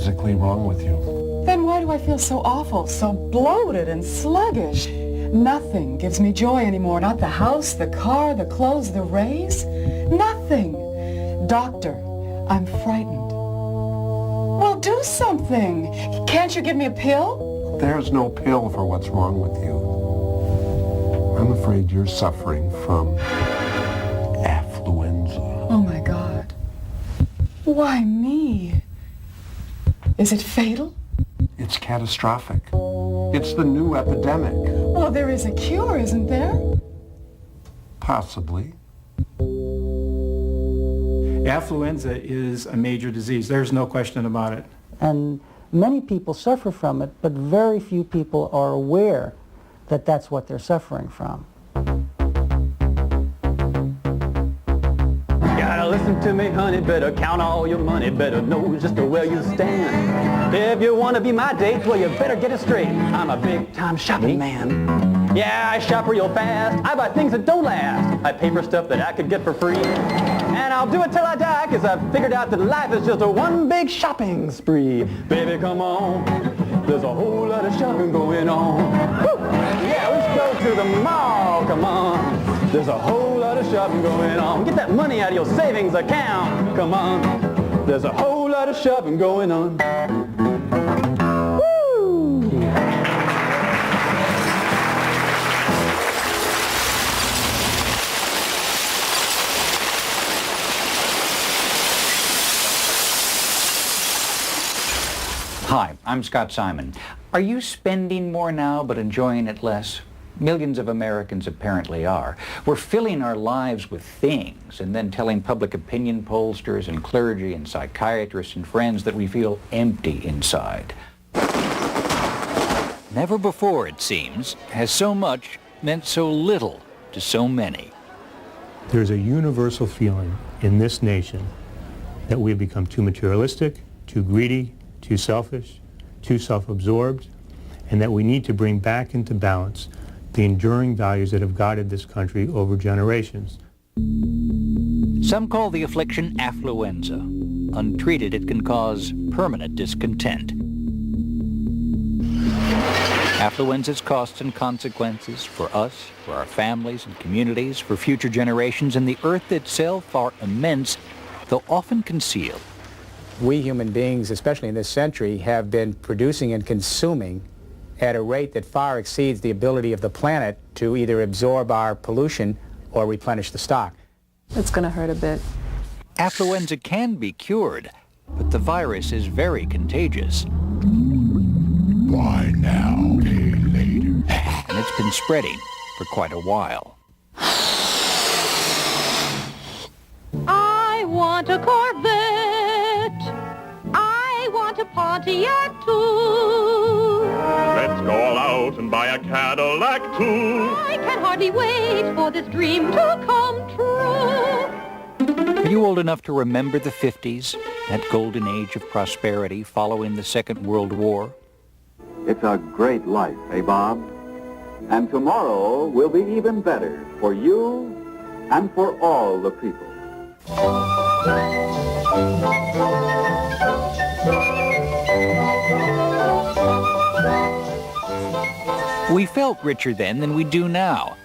physically wrong with you. Then why do I feel so awful, so bloated and sluggish? Nothing gives me joy anymore. Not the house, the car, the clothes, the raise. Nothing. Doctor, I'm frightened. Well, do something. Can't you give me a pill? There's no pill for what's wrong with you. I'm afraid you're suffering from affluenza. Oh, my God. Why me? Is it fatal? It's catastrophic. It's the new epidemic. Well, there is a cure, isn't there? Possibly. Affluenza is a major disease. There's no question about it. And many people suffer from it, but very few people are aware that that's what they're suffering from. Gotta listen to me, honey, better count all your money, better know just where you stand. If you want to be my date, well, you better get it straight. I'm a big-time shopping man. Yeah, I shop real fast. I buy things that don't last. I pay for stuff that I could get for free. And I'll do it till I die, because I've figured out that life is just a one big shopping spree. Baby, come on. There's a whole lot of shopping going on. Woo! Yeah, let's go to the mall. Come on. There's a whole lot of shopping going on. Get that money out of your savings account. Come on. There's a whole lot of shopping going on. Woo! Hi, I'm Scott Simon. Are you spending more now but enjoying it less? Millions of Americans apparently are. We're filling our lives with things and then telling public opinion pollsters and clergy and psychiatrists and friends that we feel empty inside. Never before, it seems, has so much meant so little to so many. There's a universal feeling in this nation that we've become too materialistic, too greedy, too selfish, too self-absorbed, and that we need to bring back into balance the enduring values that have guided this country over generations. Some call the affliction affluenza. Untreated, it can cause permanent discontent. Affluenza's costs and consequences for us, for our families and communities, for future generations, and the earth itself are immense, though often concealed. We human beings, especially in this century, have been producing and consuming at a rate that far exceeds the ability of the planet to either absorb our pollution or replenish the stock. It's going to hurt a bit. Affluenza can be cured, but the virus is very contagious. Why now, pay later? And it's been spreading for quite a while. I want a Corvette. I want a Pontiac too. Let's go all out and buy a Cadillac too. I can hardly wait for this dream to come true. Are you old enough to remember the 50s, that golden age of prosperity following the Second World War? It's a great life, eh, Bob? And tomorrow will be even better for you and for all the people. We felt richer then than we do now.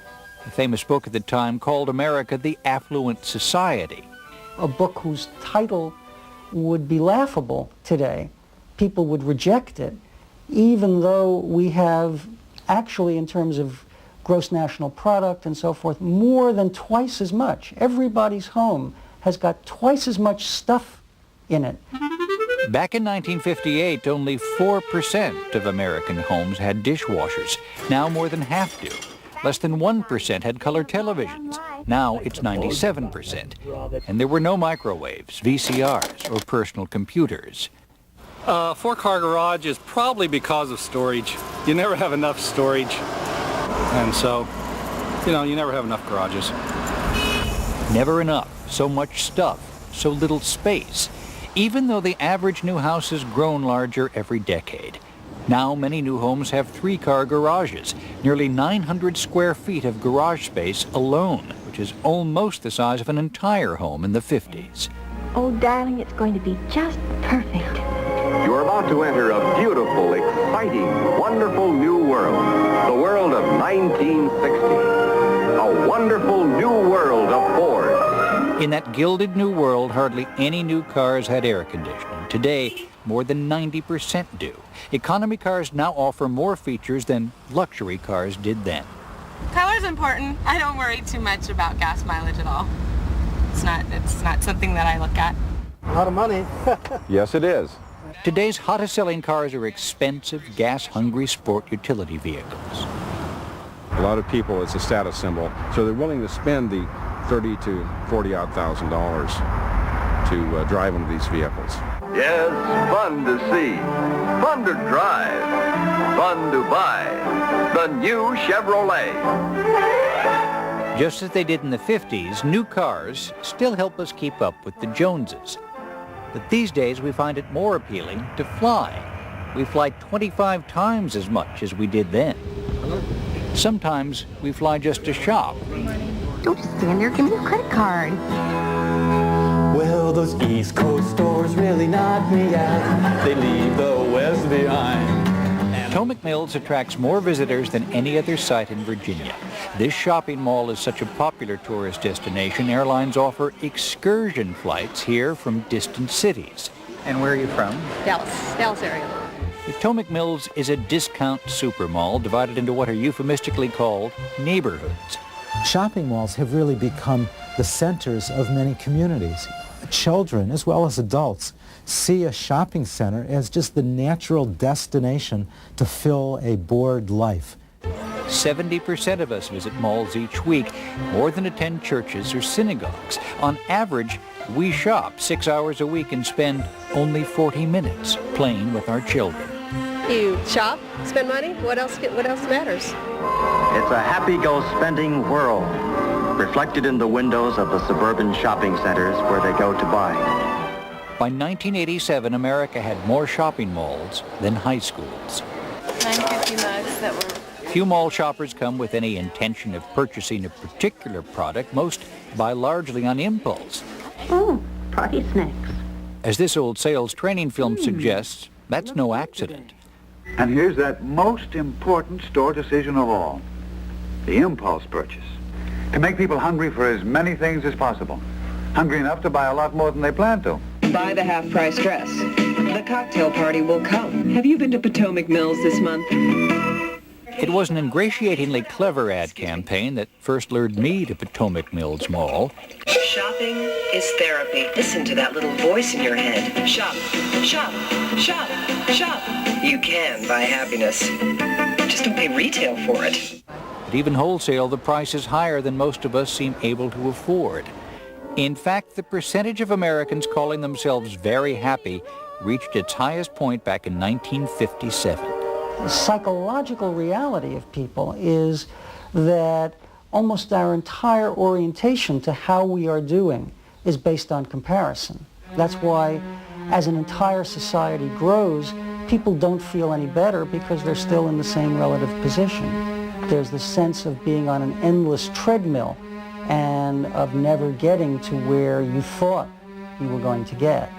A famous book at the time called America the Affluent Society. A book whose title would be laughable today. People would reject it, even though we have actually, in terms of gross national product and so forth, more than twice as much. Everybody's home has got twice as much stuff in it. Back in 1958, only 4% of American homes had dishwashers. Now more than half do. Less than 1% had color televisions. Now it's 97%. And there were no microwaves, VCRs, or personal computers. Four-car garage is probably because of storage. You never have enough storage. And so, you never have enough garages. Never enough. So much stuff. So little space. Even though the average new house has grown larger every decade. Now many new homes have three-car garages, nearly 900 square feet of garage space alone, which is almost the size of an entire home in the 50s. Oh, darling, it's going to be just perfect. You're about about to enter a beautiful, exciting, wonderful new world. The world of 1960. A wonderful new world of Ford. In that gilded new world, hardly any new cars had air conditioning. Today, more than 90% do. Economy cars now offer more features than luxury cars did then. Color's important. I don't worry too much about gas mileage at all. It's not something that I look at. A lot of money. Yes, it is. Today's hottest selling cars are expensive, gas-hungry sport utility vehicles. A lot of people, it's a status symbol, so they're willing to spend the $30,000 to $40,000 to drive one of these vehicles. Yes, fun to see, fun to drive, fun to buy. The new Chevrolet. Just as they did in the 50s, new cars still help us keep up with the Joneses. But these days we find it more appealing to fly. We fly 25 times as much as we did then. Sometimes we fly just to shop. Don't just stand there, give me your credit card. Well, those East Coast stores really knock me out. They leave the West behind. Potomac Mills attracts more visitors than any other site in Virginia. This shopping mall is such a popular tourist destination, airlines offer excursion flights here from distant cities. And where are you from? Dallas area. Potomac Mills is a discount supermall divided into what are euphemistically called neighborhoods. Shopping malls have really become the centers of many communities. Children, as well as adults, see a shopping center as just the natural destination to fill a bored life. 70% of us visit malls each week, more than attend churches or synagogues. On average, we shop 6 hours a week and spend only 40 minutes playing with our children. You shop, spend money, what else matters? It's a happy-go-spending world, reflected in the windows of the suburban shopping centers where they go to buy. By 1987, America had more shopping malls than high schools. 950 mugs that were... Few mall shoppers come with any intention of purchasing a particular product. Most buy largely on impulse. Oh, party snacks. As this old sales training film suggests, that's no accident. And here's that most important store decision of all, the impulse purchase. To make people hungry for as many things as possible. Hungry enough to buy a lot more than they plan to. Buy the half-price dress. The cocktail party will come. Have you been to Potomac Mills this month? It was an ingratiatingly clever ad campaign that first lured me to Potomac Mills Mall. Shopping is therapy. Listen to that little voice in your head. Shop, shop, shop, shop. You can buy happiness. Just don't pay retail for it. But even wholesale, the price is higher than most of us seem able to afford. In fact, the percentage of Americans calling themselves very happy reached its highest point back in 1957. The psychological reality of people is that almost our entire orientation to how we are doing is based on comparison. That's why, as an entire society grows, people don't feel any better because they're still in the same relative position. There's the sense of being on an endless treadmill and of never getting to where you thought you were going to get.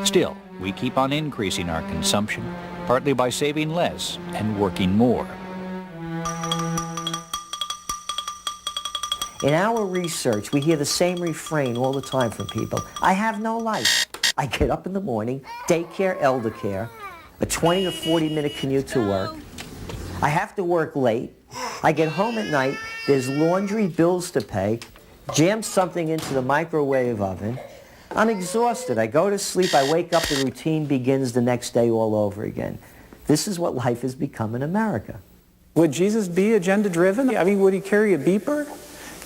Still, we keep on increasing our consumption, partly by saving less and working more. In our research, we hear the same refrain all the time from people. I have no life. I get up in the morning, daycare, elder care, a 20 or 40-minute commute to work. I have to work late. I get home at night, there's laundry, bills to pay, jam something into the microwave oven. I'm exhausted. I go to sleep, I wake up, the routine begins the next day all over again. This is what life has become in America. Would Jesus be agenda-driven? I mean, would he carry a beeper?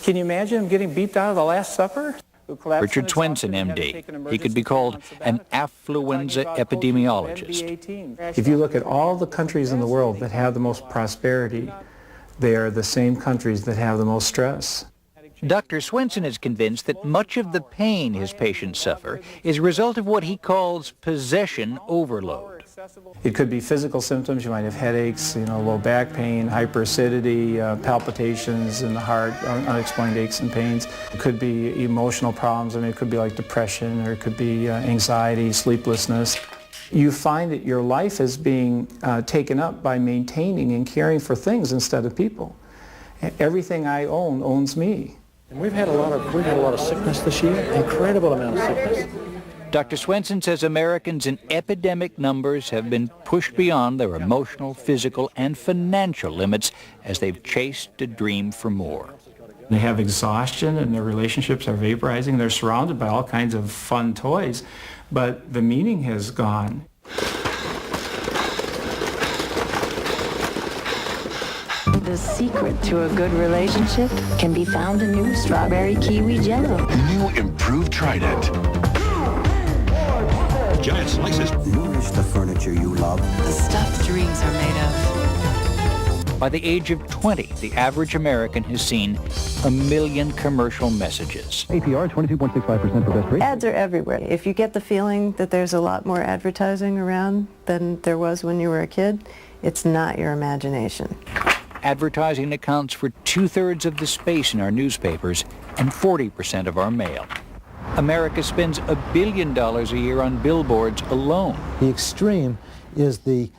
Can you imagine him getting beeped out of the Last Supper? Richard Swenson, MD. He could be called an affluenza epidemiologist. If you look at all the countries in the world that have the most prosperity, they are the same countries that have the most stress. Dr. Swenson is convinced that much of the pain his patients suffer is a result of what he calls possession overload. It could be physical symptoms. You might have headaches, low back pain, hyperacidity, palpitations in the heart, unexplained aches and pains. It could be emotional problems. I mean, it could be like depression, or it could be anxiety, sleeplessness. You find that your life is being taken up by maintaining and caring for things instead of people. Everything I own owns me. And we've had a lot of sickness this year, incredible amount of sickness. Dr. Swenson says Americans in epidemic numbers have been pushed beyond their emotional, physical, and financial limits as they've chased a dream for more. They have exhaustion and their relationships are vaporizing. They're surrounded by all kinds of fun toys, but the meaning has gone. The secret to a good relationship can be found in new strawberry kiwi jello. New improved Trident. Giant slices. Nourish the furniture you love. The stuff dreams are made of. By the age of 20, the average American has seen 1 million commercial messages. APR 22.65% for best rate. Ads are everywhere. If you get the feeling that there's a lot more advertising around than there was when you were a kid, it's not your imagination. Advertising accounts for 2/3 of the space in our newspapers and 40% of our mail. America spends $1 billion a year on billboards alone. The extreme is the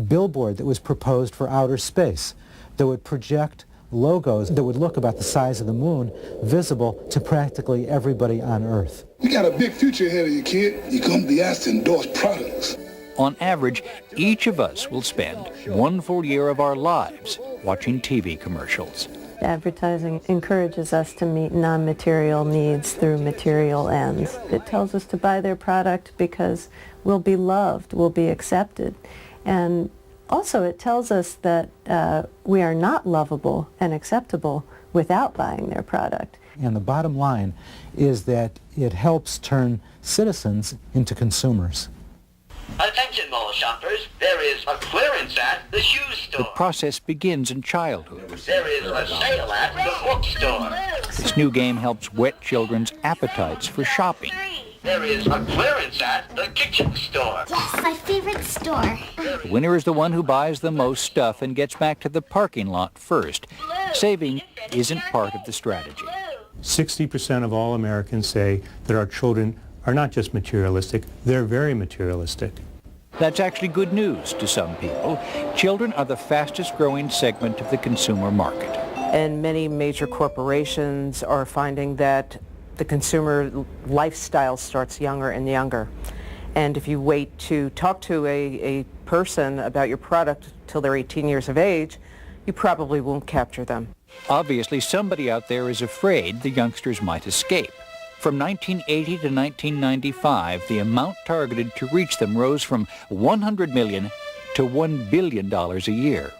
billboard that was proposed for outer space that would project logos that would look about the size of the moon, visible to practically everybody on Earth. You got a big future ahead of you, kid. You're going to be asked to endorse products. On average, each of us will spend 1 full year of our lives watching TV commercials. Advertising encourages us to meet non-material needs through material ends. It tells us to buy their product because we'll be loved, we'll be accepted. And also it tells us that we are not lovable and acceptable without buying their product. And the bottom line is that it helps turn citizens into consumers. Attention mall shoppers, there is a clearance at the shoe store. The process begins in childhood. There is a sale at the bookstore. This new game helps whet children's appetites for shopping. There is a clearance at the kitchen store. Yes, my favorite store. The winner is the one who buys the most stuff and gets back to the parking lot first. Saving isn't part of the strategy. 60% of all Americans say that our children are not just materialistic, they're very materialistic. That's actually good news to some people. Children are the fastest growing segment of the consumer market. And many major corporations are finding that the consumer lifestyle starts younger and younger. And if you wait to talk to a person about your product till they're 18 years of age, you probably won't capture them. Obviously, somebody out there is afraid the youngsters might escape. From 1980 to 1995, the amount targeted to reach them rose from $100 million to $1 billion a year.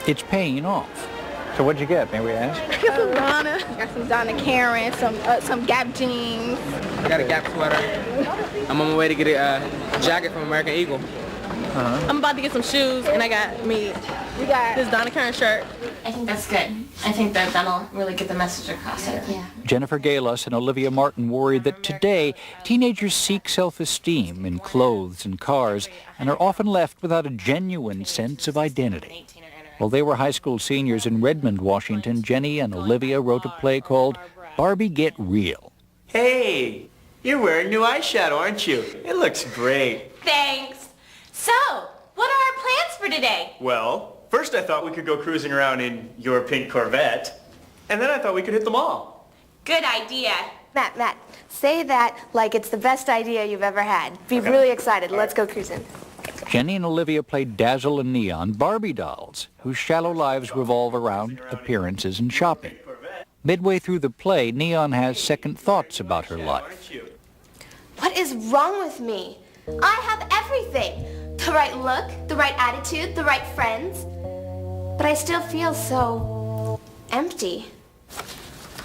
It's paying off. So what'd you get, may we ask? I got some Donna. I got some Donna Karen, some Gap jeans. I got a Gap sweater. I'm on my way to get a jacket from American Eagle. I'm about to get some shoes, and we got this Donna Karen shirt. I think that's good. I think that'll really get the message across. Yeah. Jennifer Galos and Olivia Martin worry that today teenagers seek self-esteem in clothes and cars and are often left without a genuine sense of identity. While they were high school seniors in Redmond, Washington, Jenny and Olivia wrote a play called Barbie Get Real. Hey, you're wearing new eyeshadow, aren't you? It looks great. Thanks. So, what are our plans for today? Well, first I thought we could go cruising around in your pink Corvette, and then I thought we could hit the mall. Good idea. Matt, say that like it's the best idea you've ever had. Be really excited. Let's go cruising. Jenny and Olivia played Dazzle and Neon, Barbie dolls, whose shallow lives revolve around appearances and shopping. Midway through the play, Neon has second thoughts about her life. What is wrong with me? I have everything. The right look, the right attitude, the right friends. But I still feel so empty.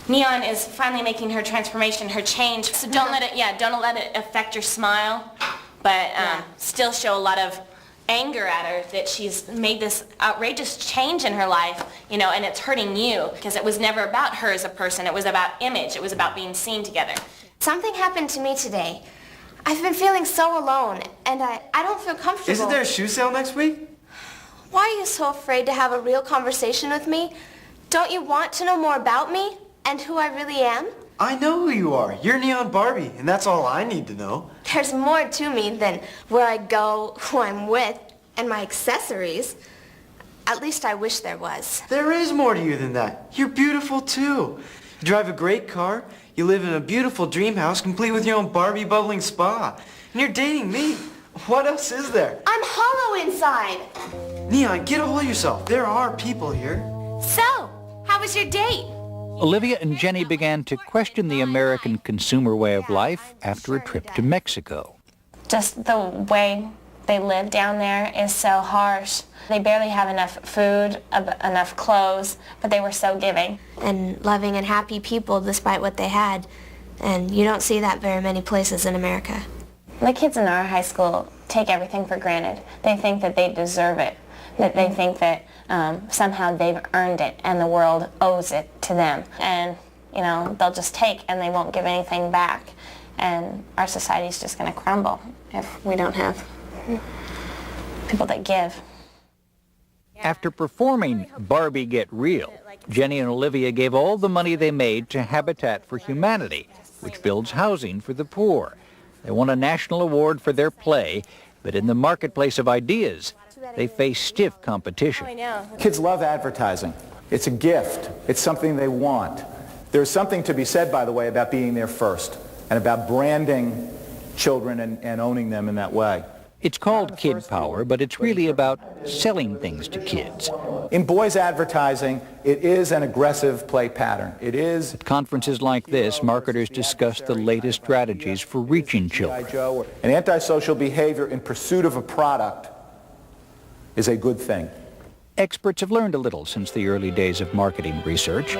Neon is finally making her transformation, her change. So don't let it affect your smile. But still show a lot of anger at her that she's made this outrageous change in her life, and it's hurting you because it was never about her as a person. It was about image. It was about being seen together. Something happened to me today. I've been feeling so alone, and I don't feel comfortable. Isn't there a shoe sale next week? Why are you so afraid to have a real conversation with me? Don't you want to know more about me and who I really am? I know who you are. You're Neon Barbie, and that's all I need to know. There's more to me than where I go, who I'm with, and my accessories. At least I wish there was. There is more to you than that. You're beautiful, too. You drive a great car. You live in a beautiful dream house, complete with your own Barbie bubbling spa. And you're dating me. What else is there? I'm hollow inside. Neon, get a hold of yourself. There are people here. So, how was your date? Olivia and Jenny began to question the American consumer way of life after a trip to Mexico. Just the way they live down there is so harsh. They barely have enough food, enough clothes, but they were so giving. And loving and happy people despite what they had. And you don't see that very many places in America. The kids in our high school take everything for granted. They think that they deserve it, that they think that somehow they've earned it and the world owes it to them. And, you know, they'll just take and they won't give anything back. And our society's just going to crumble if we don't have people that give. After performing Barbie Get Real, Jenny and Olivia gave all the money they made to Habitat for Humanity, which builds housing for the poor. They won a national award for their play, but in the marketplace of ideas, they face stiff competition. Kids love advertising. It's a gift. It's something they want. There's something to be said, by the way, about being there first and about branding children and owning them in that way. It's called Kid Power, but it's really about selling things to kids. In boys' advertising, it is an aggressive play pattern. It is. At conferences like this, marketers discuss the latest strategies for reaching children. An antisocial behavior in pursuit of a product is a good thing. Experts have learned a little since the early days of marketing research.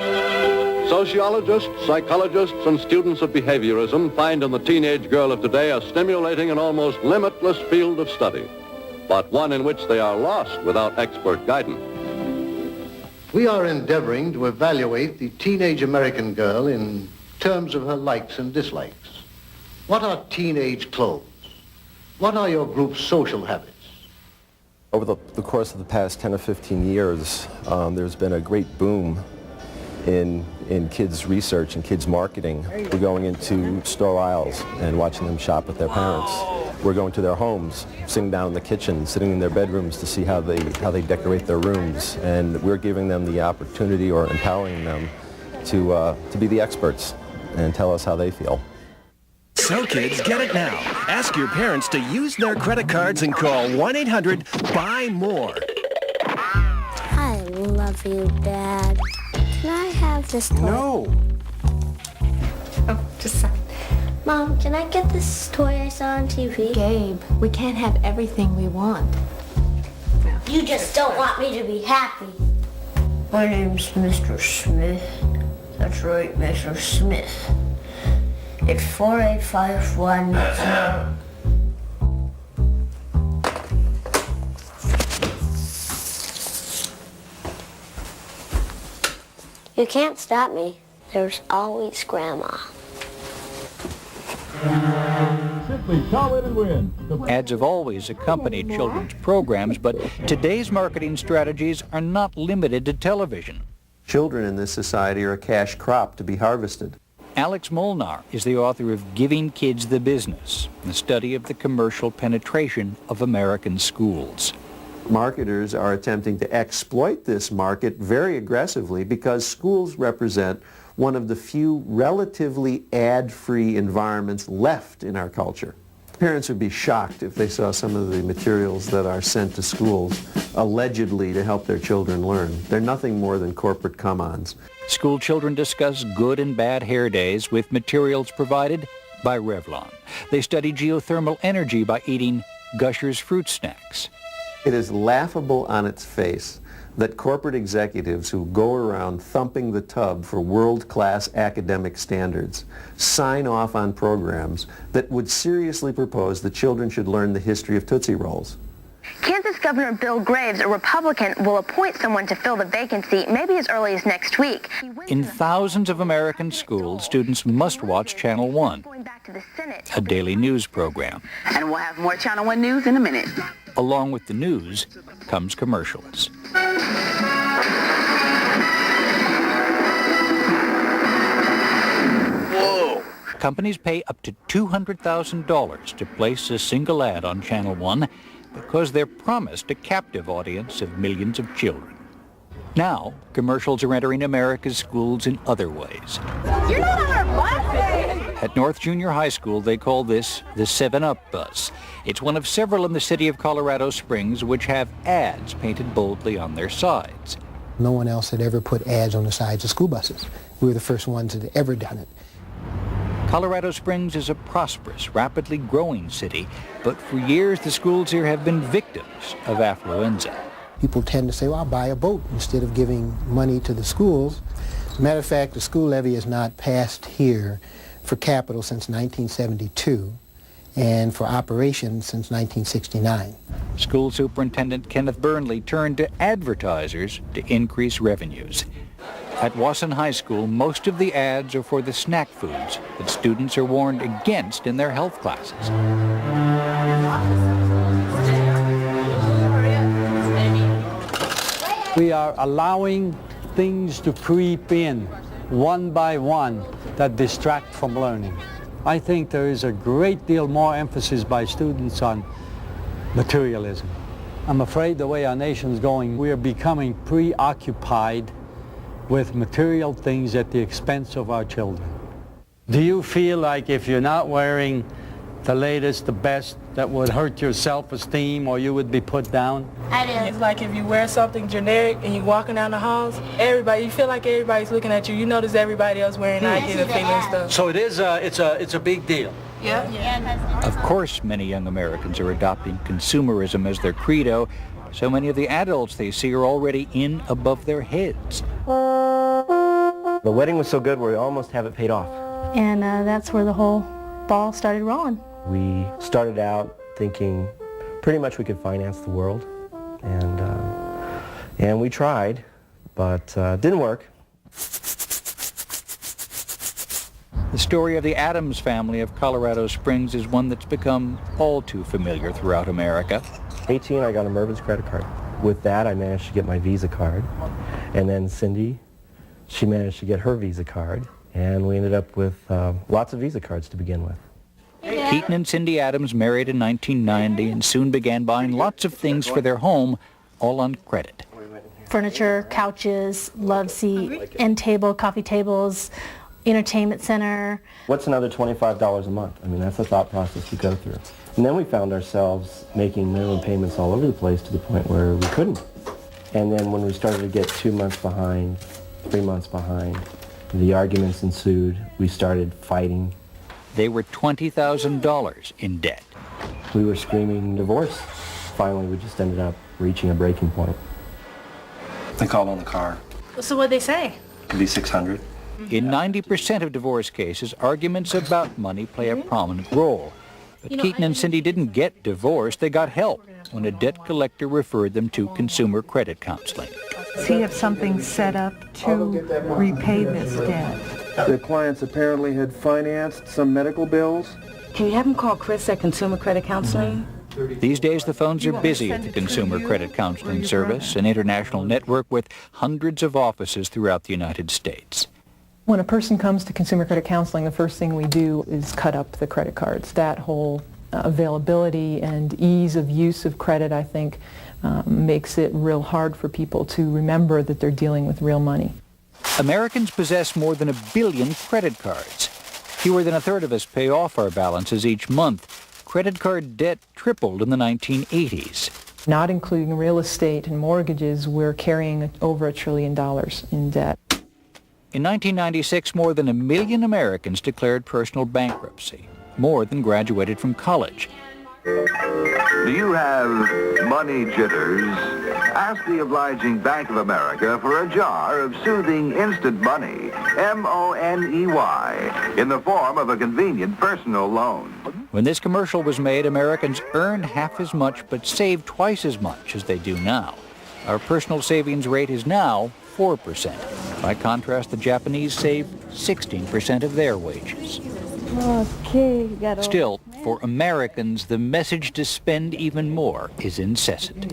Sociologists, psychologists, and students of behaviorism find in the teenage girl of today a stimulating and almost limitless field of study, but one in which they are lost without expert guidance. We are endeavoring to evaluate the teenage American girl in terms of her likes and dislikes. What are teenage clothes? What are your group's social habits? Over the course of the past 10 or 15 years, there's been a great boom in kids' research and kids' marketing. We're going into store aisles and watching them shop with their parents. We're going to their homes, sitting down in the kitchen, sitting in their bedrooms to see how they decorate their rooms. And we're giving them the opportunity or empowering them to be the experts and tell us how they feel. So kids, get it now. Ask your parents to use their credit cards and call 1-800-BUY-MORE. I love you, Dad. Can I have this toy? No. Oh, just a second. Mom, can I get this toy I saw on TV? Gabe, we can't have everything we want. You just don't want me to be happy. My name's Mr. Smith. That's right, Mr. Smith. It's 48510. You can't stop me. There's always Grandma. Simply call it and win. Ads have always accompanied children's programs, but today's marketing strategies are not limited to television. Children in this society are a cash crop to be harvested. Alex Molnar is the author of Giving Kids the Business, the study of the commercial penetration of American schools. Marketers are attempting to exploit this market very aggressively because schools represent one of the few relatively ad-free environments left in our culture. Parents would be shocked if they saw some of the materials that are sent to schools allegedly to help their children learn. They're nothing more than corporate come-ons. School children discuss good and bad hair days with materials provided by Revlon. They study geothermal energy by eating Gushers fruit snacks. It is laughable on its face that corporate executives who go around thumping the tub for world-class academic standards sign off on programs that would seriously propose that children should learn the history of Tootsie Rolls. Kansas Governor Bill Graves, a Republican, will appoint someone to fill the vacancy maybe as early as next week. In thousands of American schools, students must watch Channel 1, a daily news program. And we'll have more Channel 1 news in a minute. Along with the news comes commercials. Companies pay up to $200,000 to place a single ad on Channel 1 because they're promised a captive audience of millions of children. Now, commercials are entering America's schools in other ways. You're not on our bus! At North Junior High School, they call this the 7-Up bus. It's one of several in the city of Colorado Springs which have ads painted boldly on their sides. No one else had ever put ads on the sides of school buses. We were the first ones that had ever done it. Colorado Springs is a prosperous, rapidly growing city, but for years the schools here have been victims of affluenza. People tend to say, well, I'll buy a boat instead of giving money to the schools. As a matter of fact, the school levy has not passed here for capital since 1972 and for operations since 1969. School Superintendent Kenneth Burnley turned to advertisers to increase revenues. At Wasson High School, most of the ads are for the snack foods that students are warned against in their health classes. We are allowing things to creep in one by one that distract from learning. I think there is a great deal more emphasis by students on materialism. I'm afraid the way our nation's going, we are becoming preoccupied with material things at the expense of our children. Do you feel like if you're not wearing the latest, the best, that would hurt your self-esteem or you would be put down? I do. It's like if you wear something generic and you're walking down the halls, you feel like everybody's looking at you. You notice everybody else wearing Nike and famous stuff. So it is it's a big deal. Yeah. Of course, many young Americans are adopting consumerism as their credo. So many of the adults they see are already in above their heads. The wedding was so good we almost have it paid off. And that's where the whole ball started rolling. We started out thinking pretty much we could finance the world, and we tried, but didn't work. The story of the Addams family of Colorado Springs is one that's become all too familiar throughout America. 18, I got a Mervin's credit card. With that, I managed to get my Visa card, and then Cindy, she managed to get her Visa card, and we ended up with lots of Visa cards to begin with. Keaton and Cindy Addams married in 1990 and soon began buying lots of things for their home, all on credit. Furniture, couches, love seat, end table, coffee tables, entertainment center. What's another $25 a month? I mean, that's the thought process you go through. And then we found ourselves making minimum payments all over the place to the point where we couldn't. And then when we started to get 2 months behind, 3 months behind, the arguments ensued. We started fighting. They were $20,000 in debt. We were screaming divorce. Finally, we just ended up reaching a breaking point. They called on the car. So what'd they say? It could be $600. In 90% of divorce cases, arguments about money play a prominent role. But Keaton and Cindy didn't get divorced, they got help when a debt collector referred them to consumer credit counseling. Does he have something set up to repay this debt? The clients apparently had financed some medical bills. Can you have him call Chris at Consumer Credit Counseling? These days, the phones are busy at the Consumer Credit Counseling Service, an international network with hundreds of offices throughout the United States. When a person comes to Consumer Credit Counseling, the first thing we do is cut up the credit cards. That whole availability and ease of use of credit, I think, makes it real hard for people to remember that they're dealing with real money. Americans possess more than 1 billion credit cards. Fewer than a third of us pay off our balances each month. Credit card debt tripled in the 1980s. Not including real estate and mortgages, we're carrying over $1 trillion in debt. In 1996, more than 1 million Americans declared personal bankruptcy, more than graduated from college. Do you have money jitters? Ask the obliging Bank of America for a jar of soothing instant money, M-O-N-E-Y, in the form of a convenient personal loan. When this commercial was made, Americans earned half as much but saved twice as much as they do now. Our personal savings rate is now 4%. By contrast, the Japanese save 16% of their wages. Okay, Still, for Americans, the message to spend even more is incessant.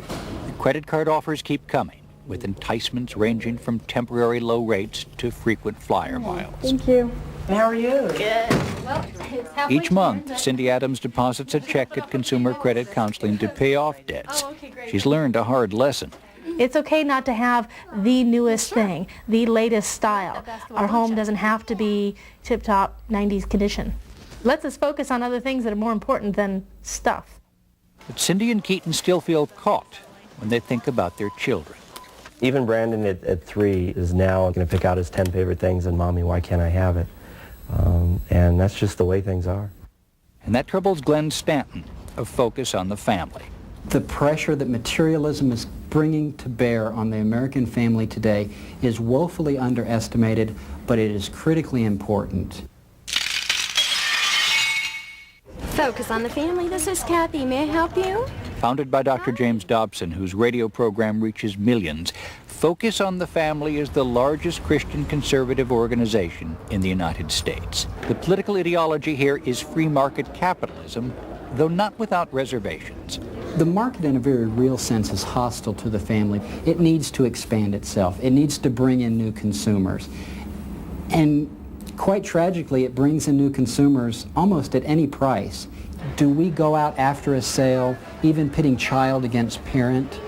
The credit card offers keep coming, with enticements ranging from temporary low rates to frequent flyer miles. Thank you. How are you? Good. Well, it's halfway Each month, Cindy Adams deposits a check at Consumer Credit Counseling to pay off debts. She's learned a hard lesson. It's okay not to have the newest thing, the latest style. Our home doesn't have to be tip-top 90s condition. Lets us focus on other things that are more important than stuff. But Cindy and Keaton still feel caught when they think about their children. Even Brandon at 3 is now going to pick out his 10 favorite things and Mommy, why can't I have it? And that's just the way things are. And that troubles Glenn Stanton of Focus on the Family. The pressure that materialism is bringing to bear on the American family today is woefully underestimated, but it is critically important. Focus on the Family. This is Kathy. May I help you? Founded by Dr. James Dobson, whose radio program reaches millions, Focus on the Family is the largest Christian conservative organization in the United States. The political ideology here is free market capitalism, though not without reservations. The market in a very real sense is hostile to the family. It needs to expand itself. It needs to bring in new consumers. And quite tragically, it brings in new consumers almost at any price. Do we go out after a sale, even pitting child against parent?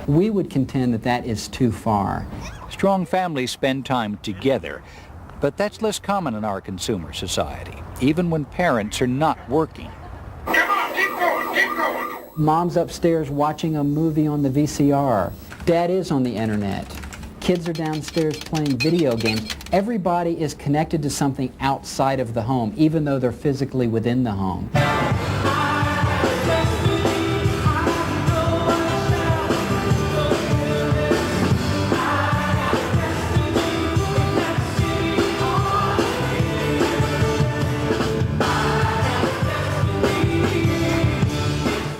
We would contend that that is too far. Strong families spend time together, but that's less common in our consumer society, even when parents are not working. Mom's upstairs watching a movie on the VCR. Dad is on the internet. Kids are downstairs playing video games. Everybody is connected to something outside of the home, even though they're physically within the home.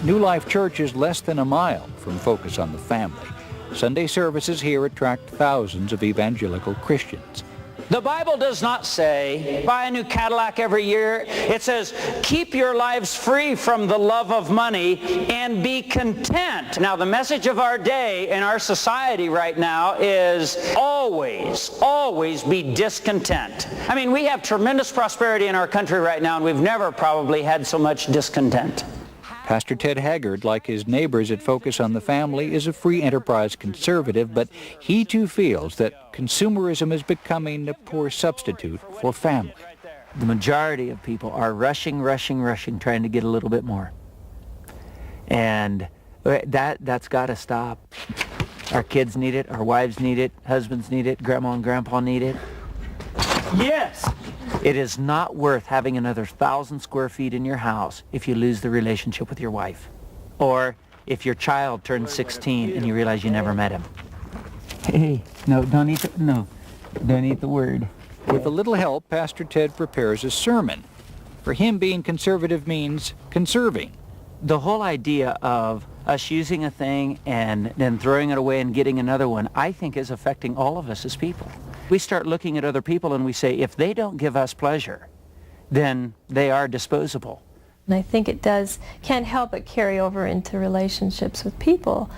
New Life Church is less than a mile from Focus on the Family. Sunday services here attract thousands of evangelical Christians. The Bible does not say, buy a new Cadillac every year. It says, keep your lives free from the love of money and be content. Now, the message of our day in our society right now is always, always be discontent. I mean, we have tremendous prosperity in our country right now, and we've never probably had so much discontent. Pastor Ted Haggard, like his neighbors at Focus on the Family, is a free enterprise conservative, but he too feels that consumerism is becoming a poor substitute for family. The majority of people are rushing, trying to get a little bit more. And that's got to stop. Our kids need it, our wives need it, husbands need it, grandma and grandpa need it. Yes! It is not worth having another 1,000 square feet in your house if you lose the relationship with your wife. Or if your child turns 16 and you realize you never met him. Hey, don't eat the word. With a little help, Pastor Ted prepares a sermon. For him, being conservative means conserving. The whole idea of us using a thing and then throwing it away and getting another one, I think is affecting all of us as people. We start looking at other people and we say, if they don't give us pleasure, then they are disposable. And I think it can't help but carry over into relationships with people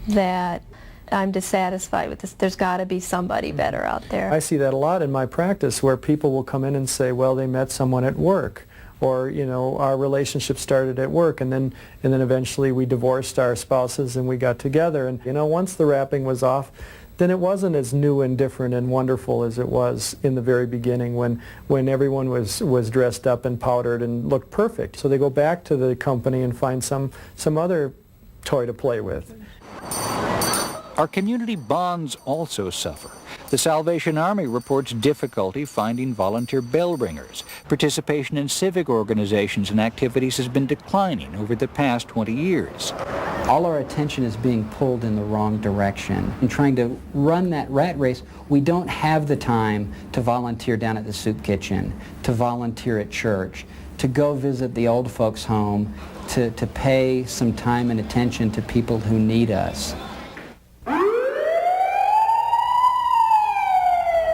that I'm dissatisfied with this. There's got to be somebody better out there. I see that a lot in my practice where people will come in and say, well, they met someone at work. Or, our relationship started at work, and then eventually we divorced our spouses and we got together. And, once the wrapping was off, then it wasn't as new and different and wonderful as it was in the very beginning when everyone was dressed up and powdered and looked perfect. So they go back to the company and find some other toy to play with. Our community bonds also suffer. The Salvation Army reports difficulty finding volunteer bell ringers. Participation in civic organizations and activities has been declining over the past 20 years. All our attention is being pulled in the wrong direction. In trying to run that rat race, we don't have the time to volunteer down at the soup kitchen, to volunteer at church, to go visit the old folks' home, to pay some time and attention to people who need us.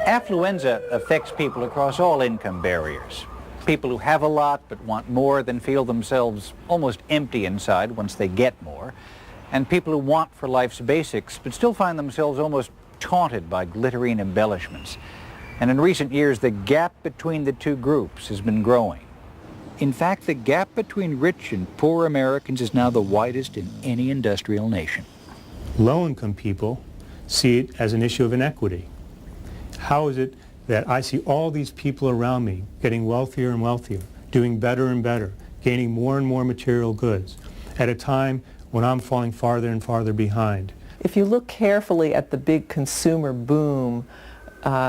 Affluenza affects people across all income barriers. People who have a lot but want more then feel themselves almost empty inside once they get more. And people who want for life's basics but still find themselves almost taunted by glittering embellishments. And in recent years, the gap between the two groups has been growing. In fact, the gap between rich and poor Americans is now the widest in any industrial nation. Low-income people see it as an issue of inequity. How is it that I see all these people around me getting wealthier and wealthier, doing better and better, gaining more and more material goods, at a time when I'm falling farther and farther behind? If you look carefully at the big consumer boom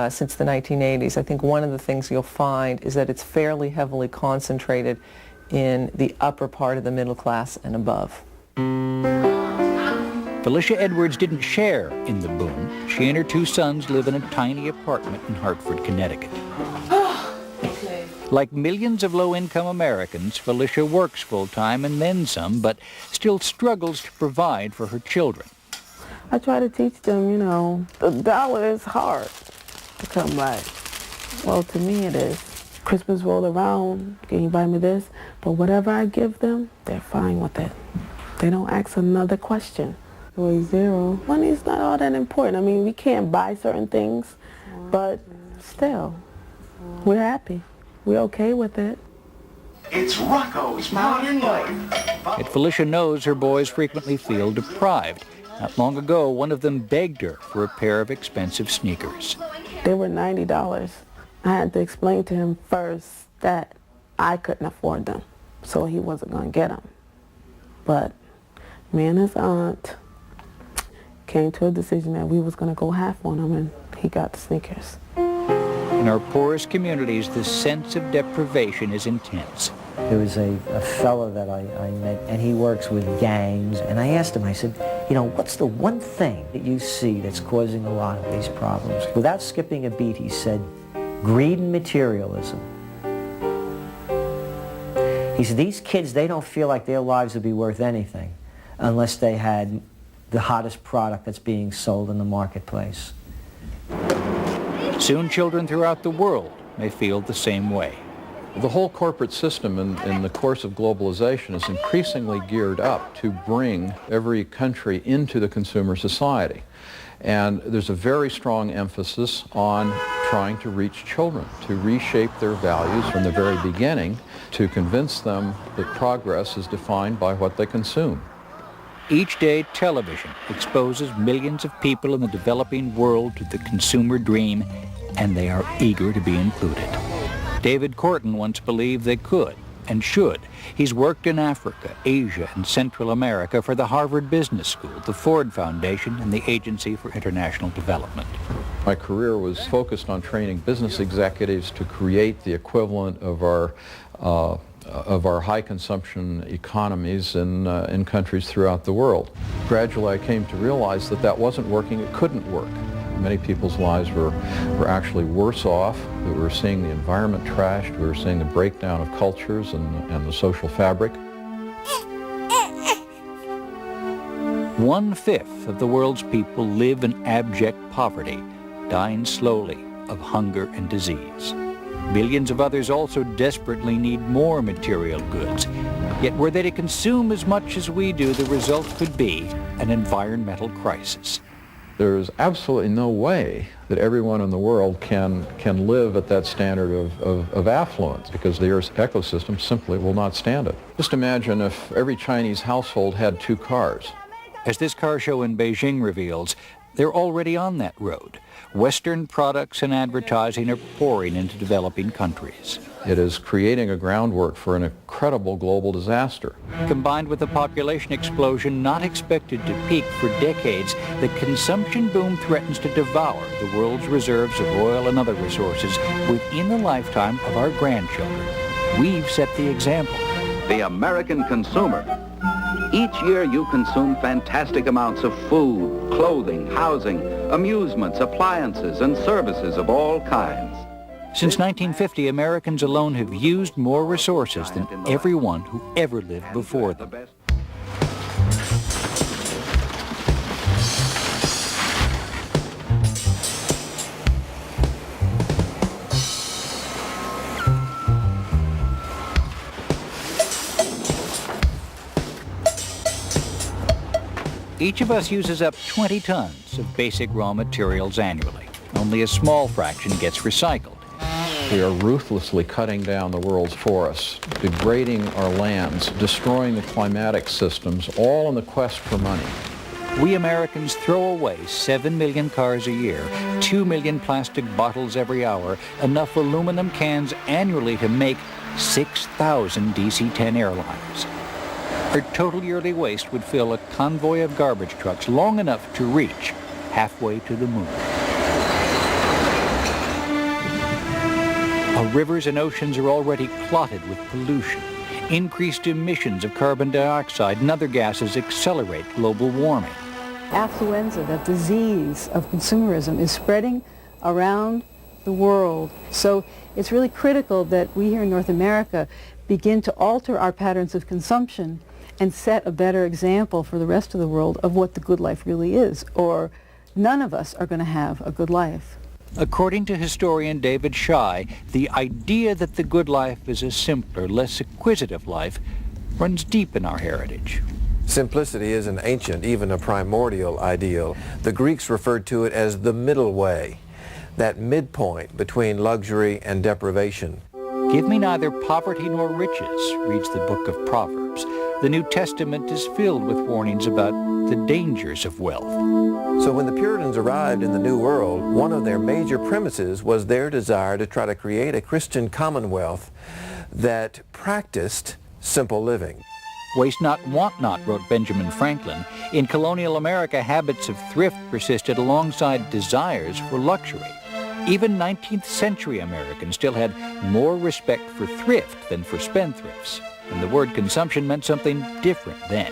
since the 1980s, I think one of the things you'll find is that it's fairly heavily concentrated in the upper part of the middle class and above. Felicia Edwards didn't share in the boom. She and her two sons live in a tiny apartment in Hartford, Connecticut. Like millions of low-income Americans, Felicia works full-time and then some, but still struggles to provide for her children. I try to teach them, you know, the dollar is hard to come by. Well, to me it is. Christmas rolled around, can you buy me this? But whatever I give them, they're fine with it. They don't ask another question. Or zero. Money's not all that important. I mean, we can't buy certain things, but still, we're happy. We're okay with it. It's Rocco's Modern Life. Yet Felicia knows her boys frequently feel deprived. Not long ago, one of them begged her for a pair of expensive sneakers. They were $90. I had to explain to him first that I couldn't afford them, so he wasn't going to get them. But me and his aunt came to a decision that we was going to go half on them, and he got the sneakers. In our poorest communities, the sense of deprivation is intense. There was a fellow that I met, and he works with gangs, and I asked him, I said, you know, what's the one thing that you see that's causing a lot of these problems? Without skipping a beat, he said, greed and materialism. He said, these kids, they don't feel like their lives would be worth anything unless they had the hottest product that's being sold in the marketplace. Soon children throughout the world may feel the same way. The whole corporate system in the course of globalization is increasingly geared up to bring every country into the consumer society. And there's a very strong emphasis on trying to reach children, to reshape their values from the very beginning, to convince them that progress is defined by what they consume. Each day, television exposes millions of people in the developing world to the consumer dream, and they are eager to be included. David Corton once believed they could and should. He's worked in Africa, Asia, and Central America for the Harvard Business School, the Ford Foundation, and the Agency for International Development. My career was focused on training business executives to create the equivalent of our high consumption economies in countries throughout the world. Gradually I came to realize that that wasn't working, it couldn't work. Many people's lives were actually worse off, that we were seeing the environment trashed, we were seeing the breakdown of cultures and the social fabric. 1/5 of the world's people live in abject poverty, dying slowly of hunger and disease. Millions of others also desperately need more material goods. Yet were they to consume as much as we do, the result could be an environmental crisis. There's absolutely no way that everyone in the world can live at that standard of affluence, because the Earth's ecosystem simply will not stand it. Just imagine if every Chinese household had 2 cars. As this car show in Beijing reveals, they're already on that road. Western products and advertising are pouring into developing countries. It is creating a groundwork for an incredible global disaster. Combined with a population explosion not expected to peak for decades, the consumption boom threatens to devour the world's reserves of oil and other resources within the lifetime of our grandchildren. We've set the example. The American consumer. Each year you consume fantastic amounts of food, clothing, housing, amusements, appliances, and services of all kinds. Since 1950, Americans alone have used more resources than everyone who ever lived before them. Each of us uses up 20 tons of basic raw materials annually. Only a small fraction gets recycled. We are ruthlessly cutting down the world's forests, degrading our lands, destroying the climatic systems, all in the quest for money. We Americans throw away 7 million cars a year, 2 million plastic bottles every hour, enough aluminum cans annually to make 6,000 DC-10 airliners. Our total yearly waste would fill a convoy of garbage trucks long enough to reach halfway to the moon. Our rivers and oceans are already clotted with pollution. Increased emissions of carbon dioxide and other gases accelerate global warming. Affluenza, that disease of consumerism, is spreading around the world. So it's really critical that we here in North America begin to alter our patterns of consumption and set a better example for the rest of the world of what the good life really is, or none of us are going to have a good life. According to historian David Shai, the idea that the good life is a simpler, less acquisitive life runs deep in our heritage. Simplicity is an ancient, even a primordial ideal. The Greeks referred to it as the middle way, that midpoint between luxury and deprivation. Give me neither poverty nor riches, reads the book of Proverbs. The New Testament is filled with warnings about the dangers of wealth. So when the Puritans arrived in the New World, one of their major premises was their desire to try to create a Christian commonwealth that practiced simple living. Waste not, want not, wrote Benjamin Franklin. In colonial America, habits of thrift persisted alongside desires for luxury. Even 19th century Americans still had more respect for thrift than for spendthrifts, and the word consumption meant something different then.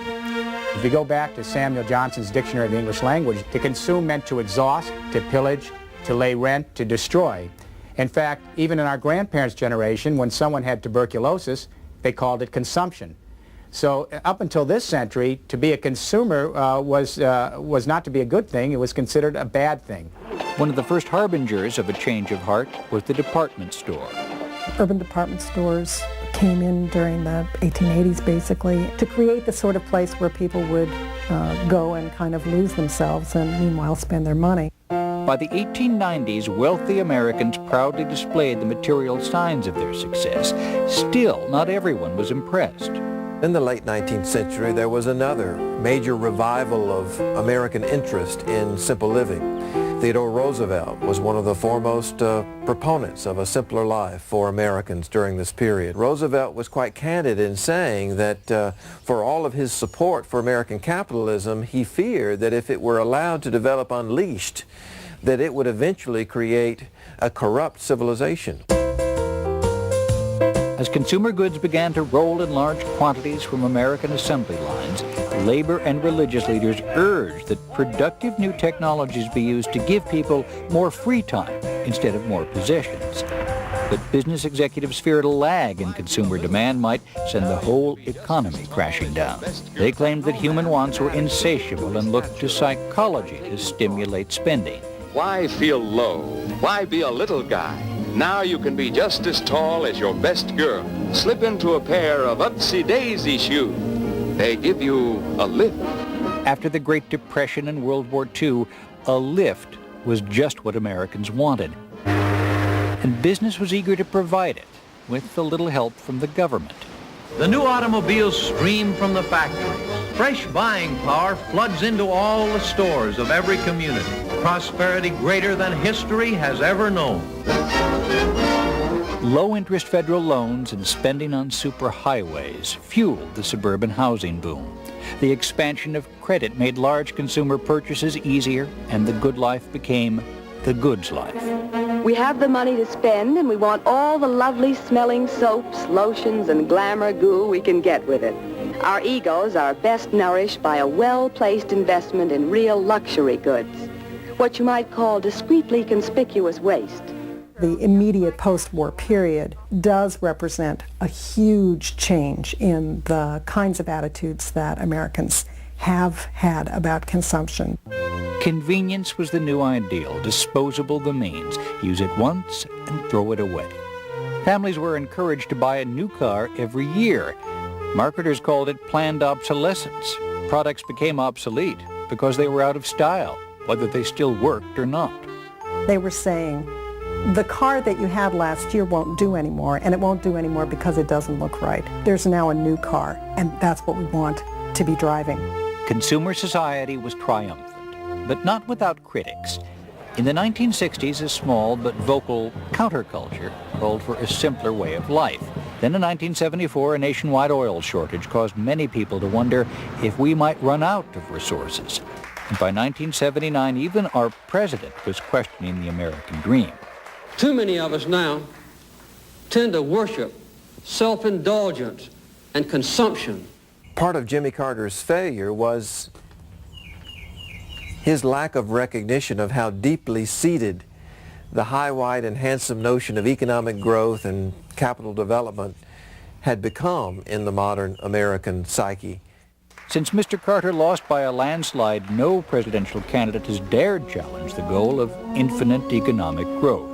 If you go back to Samuel Johnson's Dictionary of the English Language, to consume meant to exhaust, to pillage, to lay rent, to destroy. In fact, even in our grandparents' generation, when someone had tuberculosis, they called it consumption. So up until this century, to be a consumer was not to be a good thing. It was considered a bad thing. One of the first harbingers of a change of heart was the department store. Urban department stores came in during the 1880s, basically, to create the sort of place where people would go and kind of lose themselves and meanwhile spend their money. By the 1890s, wealthy Americans proudly displayed the material signs of their success. Still, not everyone was impressed. In the late 19th century, there was another major revival of American interest in simple living. Theodore Roosevelt was one of the foremost proponents of a simpler life for Americans during this period. Roosevelt was quite candid in saying that for all of his support for American capitalism, he feared that if it were allowed to develop unleashed, that it would eventually create a corrupt civilization. As consumer goods began to roll in large quantities from American assembly lines, labor and religious leaders urged that productive new technologies be used to give people more free time instead of more possessions. But business executives feared a lag in consumer demand might send the whole economy crashing down. They claimed that human wants were insatiable and looked to psychology to stimulate spending. Why feel low? Why be a little guy? Now you can be just as tall as your best girl. Slip into a pair of upsy-daisy shoes. They give you a lift. After the Great Depression and World War II, a lift was just what Americans wanted. And business was eager to provide it, with a little help from the government. The new automobiles stream from the factories. Fresh buying power floods into all the stores of every community. Prosperity greater than history has ever known. Low-interest federal loans and spending on superhighways fueled the suburban housing boom. The expansion of credit made large consumer purchases easier, and the good life became the goods life. We have the money to spend, and we want all the lovely smelling soaps, lotions, and glamour goo we can get with it. Our egos are best nourished by a well-placed investment in real luxury goods, what you might call discreetly conspicuous waste. The immediate post-war period does represent a huge change in the kinds of attitudes that Americans have had about consumption. Convenience was the new ideal, disposable the means. Use it once and throw it away. Families were encouraged to buy a new car every year. Marketers called it planned obsolescence. Products became obsolete because they were out of style, whether they still worked or not. They were saying, the car that you had last year won't do anymore, and it won't do anymore because it doesn't look right. There's now a new car, and that's what we want to be driving. Consumer society was triumphant, but not without critics. In the 1960s, a small but vocal counterculture called for a simpler way of life. Then in 1974, a nationwide oil shortage caused many people to wonder if we might run out of resources. And by 1979, even our president was questioning the American dream. Too many of us now tend to worship self-indulgence and consumption. Part of Jimmy Carter's failure was his lack of recognition of how deeply seated the high, wide, and handsome notion of economic growth and capital development had become in the modern American psyche. Since Mr. Carter lost by a landslide, no presidential candidate has dared challenge the goal of infinite economic growth.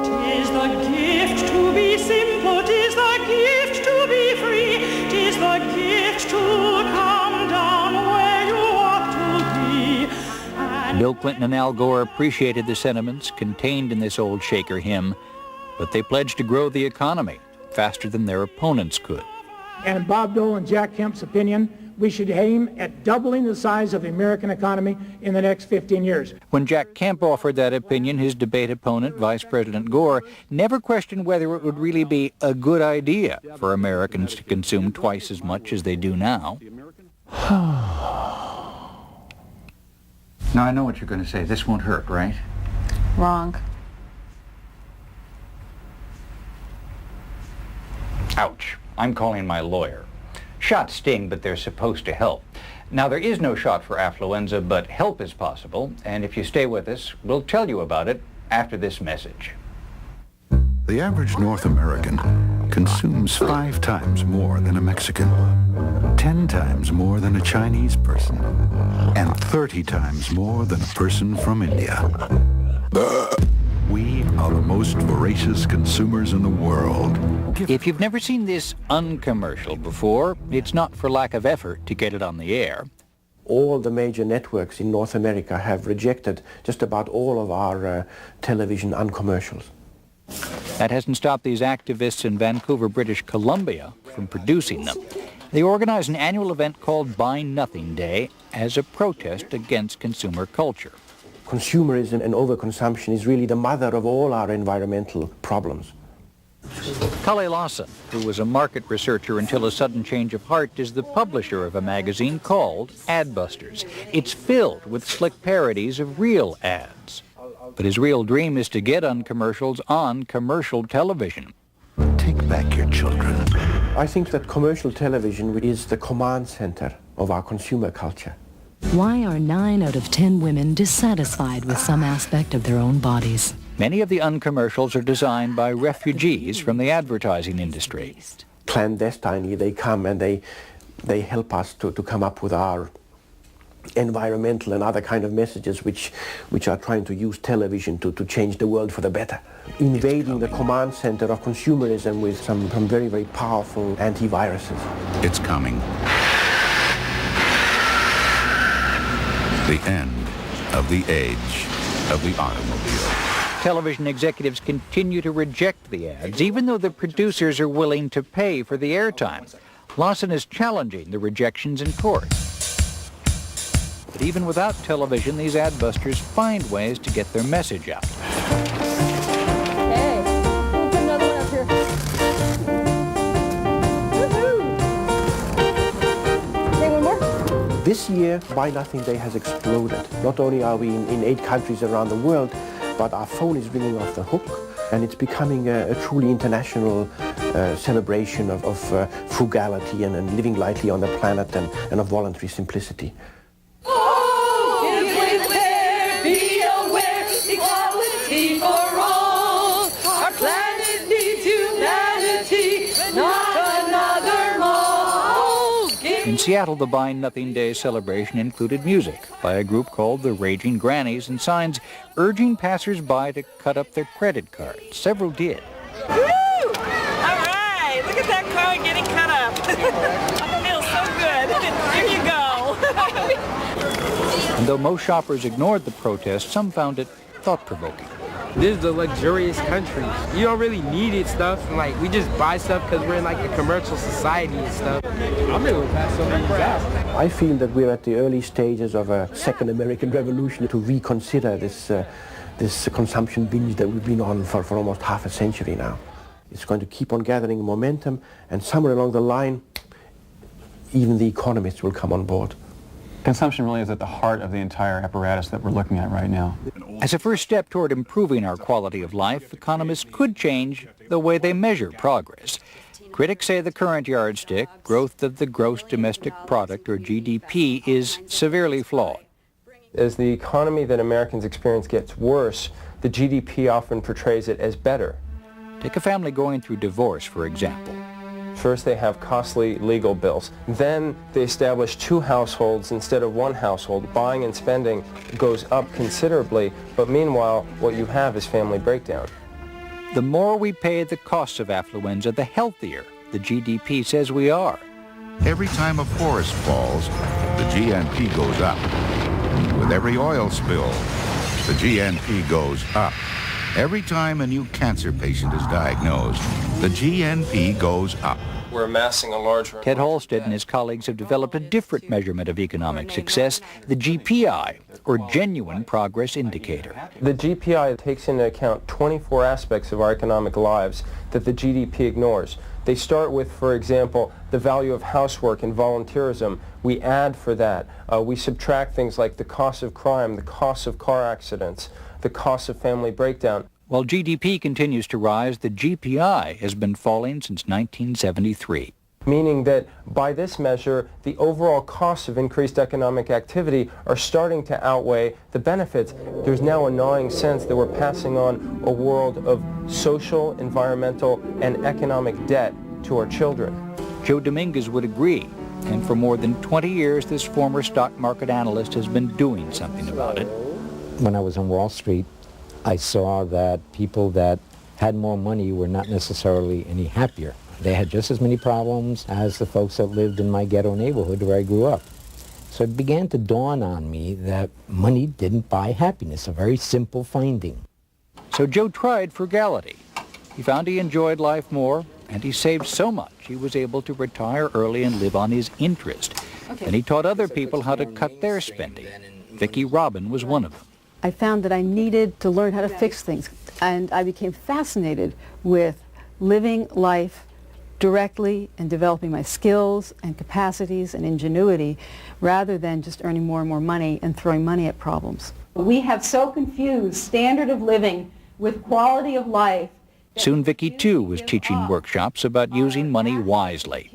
'Tis the gift to be simple, 'tis the gift to be free, 'tis the gift to come down where you ought to be. Bill Clinton and Al Gore appreciated the sentiments contained in this old Shaker hymn, but they pledged to grow the economy faster than their opponents could. And in Bob Dole and Jack Kemp's opinion, we should aim at doubling the size of the American economy in the next 15 years. When Jack Kemp offered that opinion, his debate opponent, Vice President Gore, never questioned whether it would really be a good idea for Americans to consume twice as much as they do now. Now, I know what you're going to say. This won't hurt, right? Wrong. Ouch. I'm calling my lawyer. Shots sting, but they're supposed to help. Now, there is no shot for affluenza, but help is possible. And if you stay with us, we'll tell you about it after this message. The average North American consumes 5 times more than a Mexican, 10 times more than a Chinese person, and 30 times more than a person from India. We are the most voracious consumers in the world. If you've never seen this uncommercial before, it's not for lack of effort to get it on the air. All the major networks in North America have rejected just about all of our television uncommercials. That hasn't stopped these activists in Vancouver, British Columbia from producing them. They organize an annual event called Buy Nothing Day as a protest against consumer culture. Consumerism and overconsumption is really the mother of all our environmental problems. Cully Lawson, who was a market researcher until a sudden change of heart, is the publisher of a magazine called Adbusters. It's filled with slick parodies of real ads. But his real dream is to get uncommercials on commercial television. Take back your children. I think that commercial television is the command center of our consumer culture. Why are 9 out of 10 women dissatisfied with some aspect of their own bodies? Many of the uncommercials are designed by refugees from the advertising industry. Clandestinely, they come and they help us to come up with our environmental and other kind of messages which are trying to use television to change the world for the better. Invading the command center of consumerism with some very, very powerful antiviruses. It's coming. The end of the age of the automobile. Television executives continue to reject the ads, even though the producers are willing to pay for the airtime. Lawson is challenging the rejections in court. But even without television, these adbusters find ways to get their message out. Hey, we'll put another one up here. Woohoo! Okay, one more. This year, Buy Nothing Day has exploded. Not only are we in 8 countries around the world, but our phone is ringing off the hook, and it's becoming a truly international celebration of frugality and living lightly on the planet and of voluntary simplicity. Be aware, equality for all. Our planet needs humanity, not another mold. In Seattle, the Buy Nothing Day celebration included music by a group called the Raging Grannies and signs urging passers-by to cut up their credit cards. Several did. Woo! All right, look at that card getting cut up. It feels so good. Here you go. And though most shoppers ignored the protest, some found it thought-provoking. This is a luxurious country. You don't really need it stuff. Like, we just buy stuff because we're in like a commercial society and stuff. I'm able to pass some of these out. I feel that we're at the early stages of a second American Revolution to reconsider this consumption binge that we've been on for almost half a century now. It's going to keep on gathering momentum, and somewhere along the line, even the economists will come on board. Consumption really is at the heart of the entire apparatus that we're looking at right now. As a first step toward improving our quality of life, economists could change the way they measure progress. Critics say the current yardstick, growth of the gross domestic product, or GDP, is severely flawed. As the economy that Americans experience gets worse, the GDP often portrays it as better. Take a family going through divorce, for example. First they have costly legal bills. Then they establish two households instead of one household. Buying and spending goes up considerably, but meanwhile what you have is family breakdown. The more we pay the costs of affluenza, the healthier the GDP says we are. Every time a forest falls, the GNP goes up. With every oil spill, the GNP goes up. Every time a new cancer patient is diagnosed, the GNP goes up. We're amassing a larger... Ted Halstead and his colleagues have developed a different measurement of economic success, the GPI, or Genuine Progress Indicator. The GPI takes into account 24 aspects of our economic lives that the GDP ignores. They start with, for example, the value of housework and volunteerism. We add for that. We subtract things like the cost of crime, the cost of car accidents, the cost of family breakdown. While GDP continues to rise, the GPI has been falling since 1973. Meaning that by this measure, the overall costs of increased economic activity are starting to outweigh the benefits. There's now a gnawing sense that we're passing on a world of social, environmental, and economic debt to our children. Joe Dominguez would agree, and for more than 20 years, this former stock market analyst has been doing something about it. When I was on Wall Street, I saw that people that had more money were not necessarily any happier. They had just as many problems as the folks that lived in my ghetto neighborhood where I grew up. So it began to dawn on me that money didn't buy happiness, a very simple finding. So Joe tried frugality. He found he enjoyed life more, and he saved so much he was able to retire early and live on his interest. And he taught other people how to cut their spending. Vicki Robin was one of them. I found that I needed to learn how to fix things, and I became fascinated with living life directly and developing my skills and capacities and ingenuity rather than just earning more and more money and throwing money at problems. We have so confused standard of living with quality of life. Soon Vicki, too, was teaching workshops about using money wisely.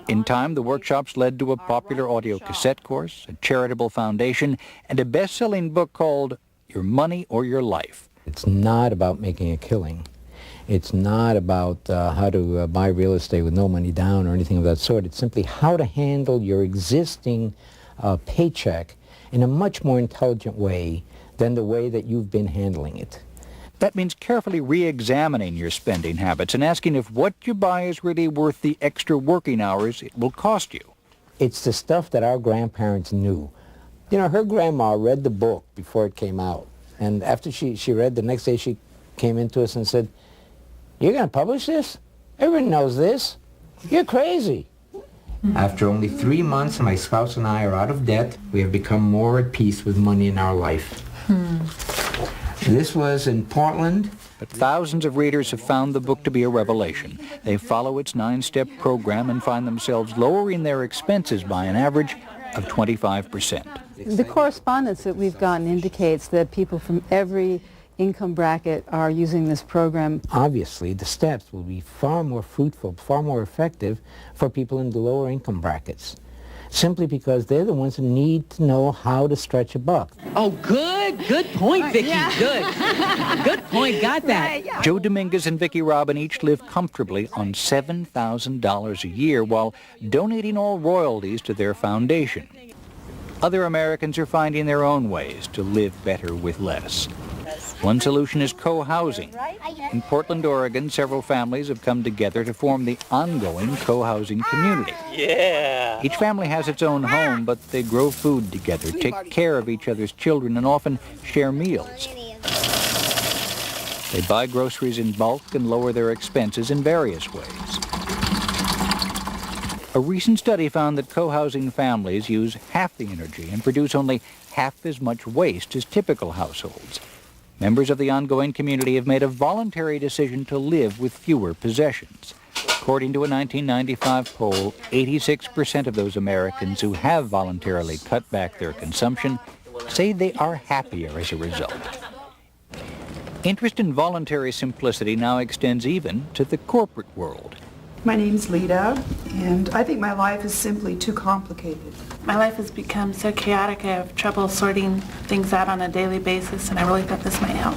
In time, the workshops led to a popular audio cassette course, a charitable foundation, and a best-selling book called Your Money or Your Life. It's not about making a killing. It's not about how to buy real estate with no money down or anything of that sort. It's simply how to handle your existing paycheck in a much more intelligent way than the way that you've been handling it. That means carefully re-examining your spending habits and asking if what you buy is really worth the extra working hours it will cost you. It's the stuff that our grandparents knew. You know, her grandma read the book before it came out. And after she read, the next day she came into us and said, "You're going to publish this? Everyone knows this. You're crazy." After only 3 months, my spouse and I are out of debt. We have become more at peace with money in our life. This was in Portland. But thousands of readers have found the book to be a revelation. They follow its 9-step program and find themselves lowering their expenses by an average of 25%. The correspondence that we've gotten indicates that people from every income bracket are using this program. Obviously, the steps will be far more fruitful, far more effective for people in the lower income brackets, simply because they're the ones who need to know how to stretch a buck. Oh, good point, Vicki, good point, got that. Joe Dominguez and Vicki Robin each live comfortably on $7,000 a year while donating all royalties to their foundation. Other Americans are finding their own ways to live better with less. One solution is co-housing. In Portland, Oregon, several families have come together to form the ongoing co-housing community. Yeah. Each family has its own home, but they grow food together, take care of each other's children, and often share meals. They buy groceries in bulk and lower their expenses in various ways. A recent study found that co-housing families use half the energy and produce only half as much waste as typical households. Members of the ongoing community have made a voluntary decision to live with fewer possessions. According to a 1995 poll, 86% of those Americans who have voluntarily cut back their consumption say they are happier as a result. Interest in voluntary simplicity now extends even to the corporate world. My name's Lita, and I think my life is simply too complicated. My life has become so chaotic, I have trouble sorting things out on a daily basis, and I really thought this might help.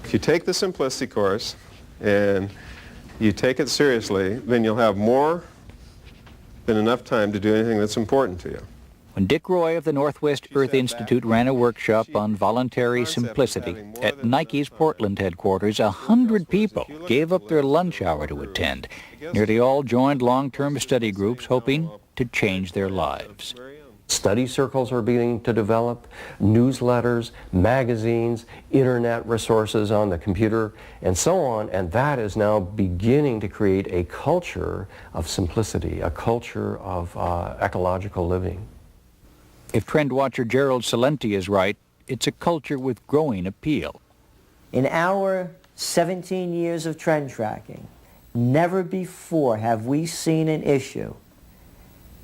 If you take the Simplicity course and you take it seriously, then you'll have more than enough time to do anything that's important to you. When Dick Roy of the Northwest Earth Institute ran a workshop on voluntary simplicity at Nike's Portland headquarters, 100 people gave up their lunch hour to attend. Nearly all joined long-term study groups hoping to change their lives. Study circles are beginning to develop, newsletters, magazines, internet resources on the computer, and so on, and that is now beginning to create a culture of simplicity, a culture of ecological living. If trend watcher Gerald Salenti is right, it's a culture with growing appeal. In our 17 years of trend tracking, never before have we seen an issue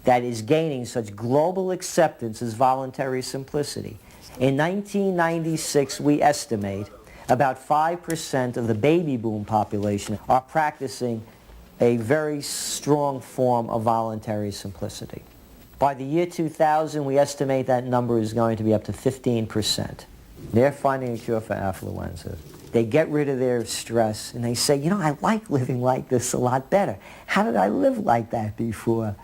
that is gaining such global acceptance as voluntary simplicity. In 1996, we estimate about 5% of the baby boom population are practicing a very strong form of voluntary simplicity. By the year 2000, we estimate that number is going to be up to 15%. They're finding a cure for affluenza. They get rid of their stress, and they say, you know, I like living like this a lot better. How did I live like that before?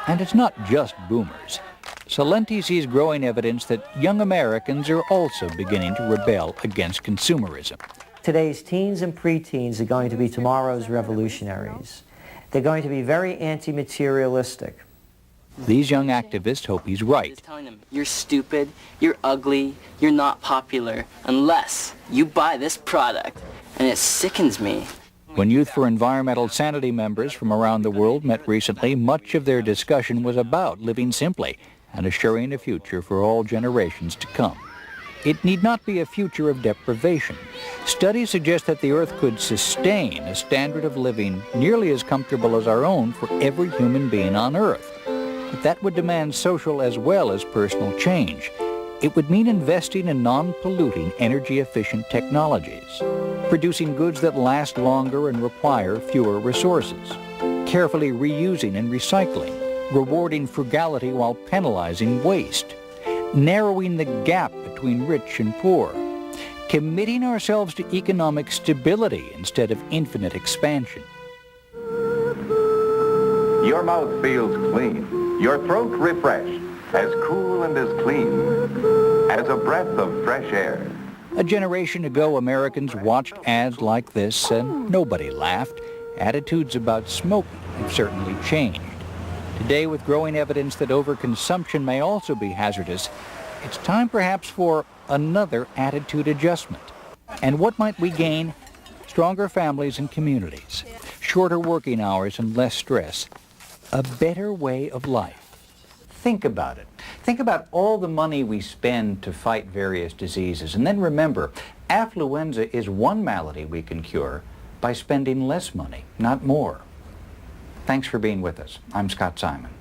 And it's not just boomers. Salenti sees growing evidence that young Americans are also beginning to rebel against consumerism. Today's teens and preteens are going to be tomorrow's revolutionaries. They're going to be very anti-materialistic. These young activists hope he's right. Telling them, you're stupid, you're ugly, you're not popular, unless you buy this product. And it sickens me. When Youth for Environmental Sanity members from around the world met recently, much of their discussion was about living simply and assuring a future for all generations to come. It need not be a future of deprivation. Studies suggest that the Earth could sustain a standard of living nearly as comfortable as our own for every human being on Earth. But that would demand social as well as personal change. It would mean investing in non-polluting, energy-efficient technologies, producing goods that last longer and require fewer resources, carefully reusing and recycling, rewarding frugality while penalizing waste, narrowing the gap between rich and poor, committing ourselves to economic stability instead of infinite expansion. Your mouth feels clean, your throat refreshed, as cool and as clean as a breath of fresh air. A generation ago, Americans watched ads like this and nobody laughed. Attitudes about smoking have certainly changed. Today, with growing evidence that overconsumption may also be hazardous, it's time perhaps for another attitude adjustment. And what might we gain? Stronger families and communities, shorter working hours and less stress, a better way of life. Think about it. Think about all the money we spend to fight various diseases. And then remember, affluenza is one malady we can cure by spending less money, not more. Thanks for being with us. I'm Scott Simon.